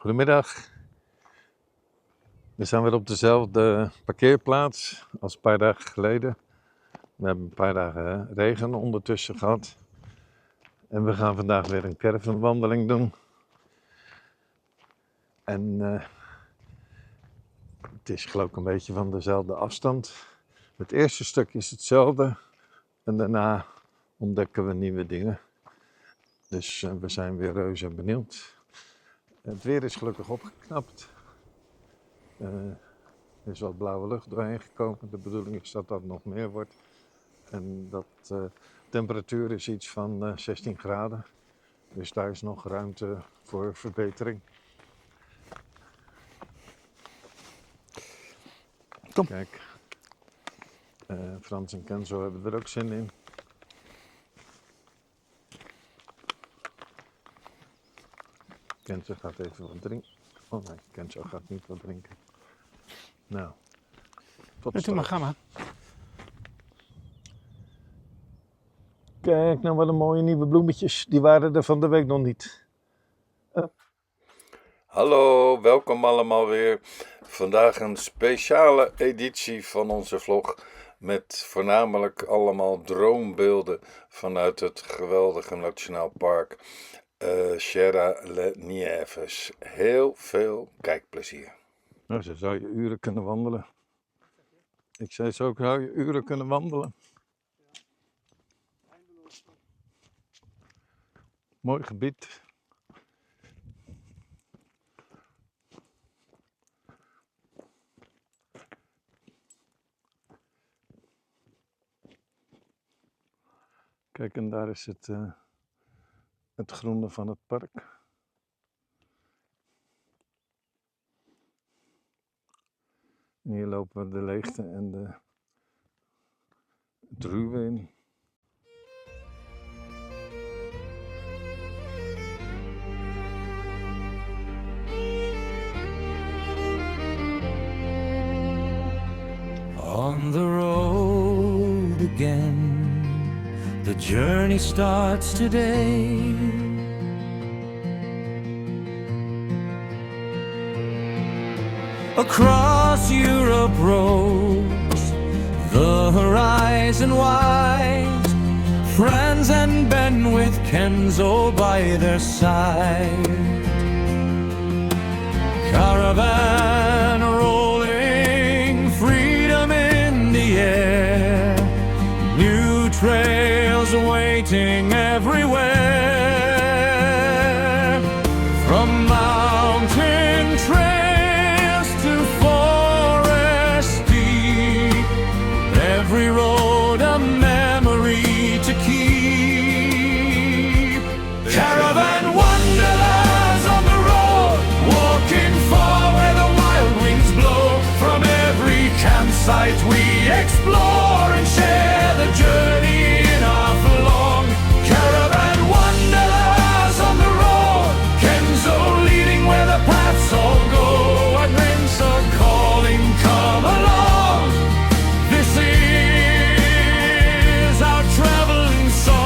Goedemiddag. We zijn weer op dezelfde parkeerplaats als een paar dagen geleden. We hebben een paar dagen regen ondertussen gehad. En we gaan vandaag weer een caravanwandeling doen. En het is geloof ik een beetje van dezelfde afstand. Het eerste stuk is hetzelfde. En daarna ontdekken we nieuwe dingen. Dus we zijn weer reuze benieuwd. Het weer is gelukkig opgeknapt. Er is wat blauwe lucht doorheen gekomen. De bedoeling is dat dat nog meer wordt. En de temperatuur is iets van 16 graden. Dus daar is nog ruimte voor verbetering. Kom. Kijk, Frans en Kenzo hebben er ook zin in. Kenzo gaat even wat drinken. Oh nee, Kenzo gaat niet wat drinken. Nou, tot Doe maar, ga maar. Kijk nou wat een mooie nieuwe bloemetjes. Die waren er van de week nog niet. Hallo, welkom allemaal weer. Vandaag een speciale editie van onze vlog met voornamelijk allemaal droombeelden vanuit het geweldige Nationaal Park Sierra-les-Nieves. Heel veel kijkplezier. Nou, zo zou je uren kunnen wandelen. Ik zei zo zou je uren kunnen wandelen. Mooi gebied. Kijk, en daar is het groene van het park. En hier lopen we de leegte en het ruwe in. On the road again, the journey starts today. Across Europe rolls the horizon wide, Franz and Ben with Kenzo by their side. Caravan rolling, freedom in the air, new trails waiting everywhere. From mountain trails to forest deep, every road a memory to keep. Caravan wanderers on the road, walking far where the wild winds blow. From every campsite we explore and share the journey in our furlong. Caravan wanderers on the road, Kenzo leading where the paths all go, and Renzo calling, come along. This is our traveling song.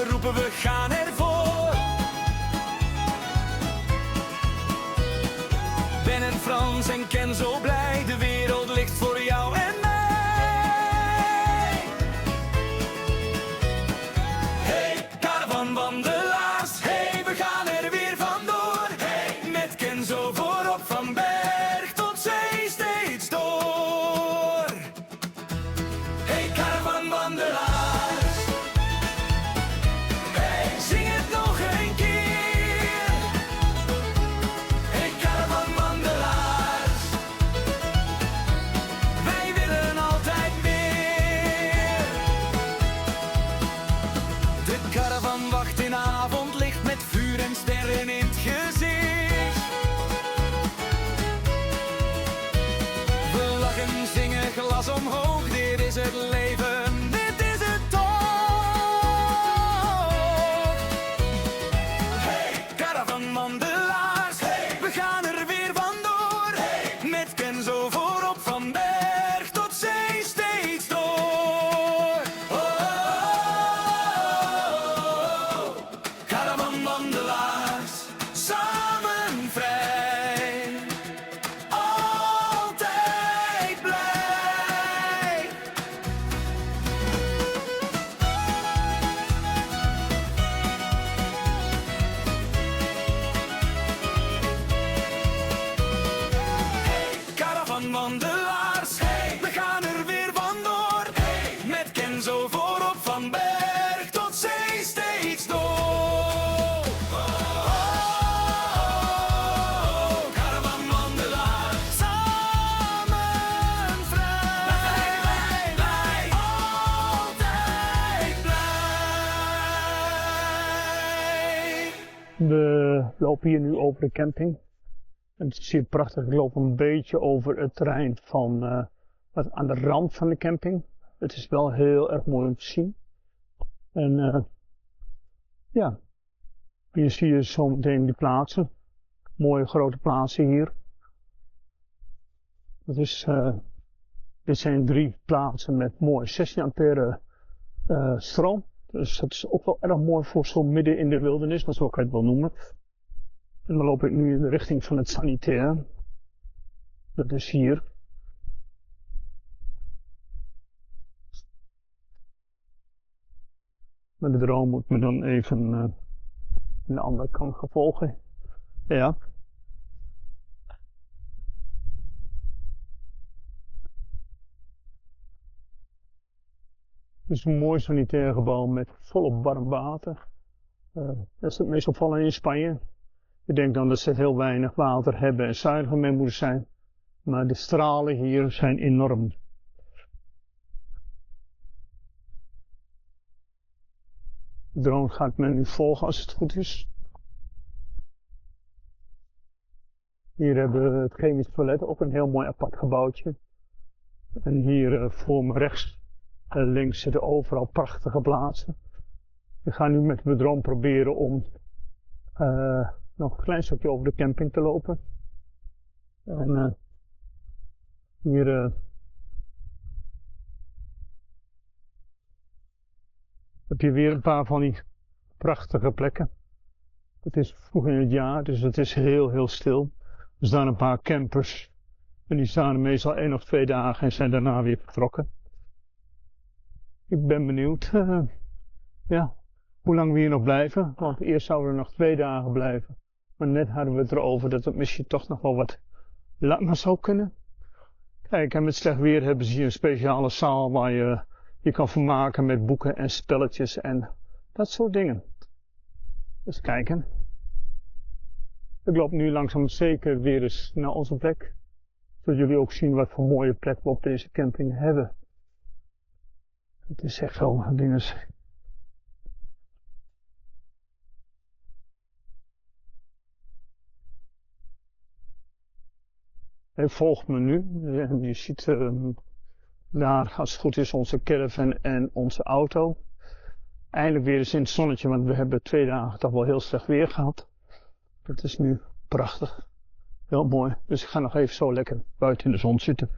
we roepen we gaan ervoor. Ben en Frans en Ken zo blij, de wereld ligt voor jou en mij. Hey, caravanwandelaars, hey, we gaan er weer vandoor. Hey, met Ken zo voorop van berg tot zee steeds door. Hey, caravanwandelaars, hey, zing het nog een keer. Hey, caravanwandelaars, wij willen altijd meer. De caravan wacht in avondlicht met vuur en sterren in het gezicht. We lachen, zingen, glas omhoog, dit is het leven, dit is het toch. Hey, caravanwandelaars, hey, we gaan er weer vandoor. Hey, met Ken zo voorop van berg tot zee steeds door. Oh, oh, oh, oh. Caravanwandelaars, samen vrij, altijd blij. Hey, caravanwandelaars, hey, we gaan er weer vandoor. Hey, met Ken zo voorop van berg tot zee steeds door. Oh, oh, oh, caravanwandelaars, samen vrij, blij, altijd blij. We lopen hier nu over de camping. En het is hier prachtig. Ik loop een beetje over het terrein van wat aan de rand van de camping. Het is wel heel erg mooi om te zien. En ja, hier zie je zo meteen die plaatsen. Mooie grote plaatsen hier. Dat is, dit zijn 3 plaatsen met mooi 16 ampère stroom. Dus dat is ook wel erg mooi voor zo midden in de wildernis, maar zo kan je het wel noemen. En dan loop ik nu in de richting van het sanitair. Dat is hier. Maar de droom moet me dan even aan de andere kant gaan volgen. Ja. Het is een mooi sanitair gebouw met volop warm water. Dat is het meest opvallend in Spanje. Ik denk dan dat ze heel weinig water hebben en zuiniger mee moeten zijn. Maar de stralen hier zijn enorm. De drone gaat men nu volgen als het goed is. Hier hebben we het chemisch toilet, ook een heel mooi apart gebouwtje. En hier voor me rechts en links zitten overal prachtige plaatsen. We gaan nu met de drone proberen om nog een klein stukje over de camping te lopen. En hier heb je weer een paar van die prachtige plekken. Het is vroeg in het jaar, dus het is heel stil. Er staan een paar campers en die staan er meestal 1 of 2 dagen en zijn daarna weer vertrokken. Ik ben benieuwd ja, hoe lang we hier nog blijven, want eerst zouden we nog 2 dagen blijven. Maar net hadden we het erover dat het misschien toch nog wel wat langer zou kunnen. Kijk, en met slecht weer hebben ze hier een speciale zaal waar je je kan vermaken met boeken en spelletjes en dat soort dingen. Dus kijken. Ik loop nu langzaam zeker weer eens naar onze plek. Zodat jullie ook zien wat voor mooie plek we op deze camping hebben. Het is echt wel dingen. Hij volgt me nu. Je ziet daar, als het goed is, onze caravan en onze auto. Eindelijk weer eens in het zonnetje, want we hebben 2 dagen toch wel heel slecht weer gehad. Het is nu prachtig. Heel mooi. Dus ik ga nog even zo lekker buiten in de zon zitten.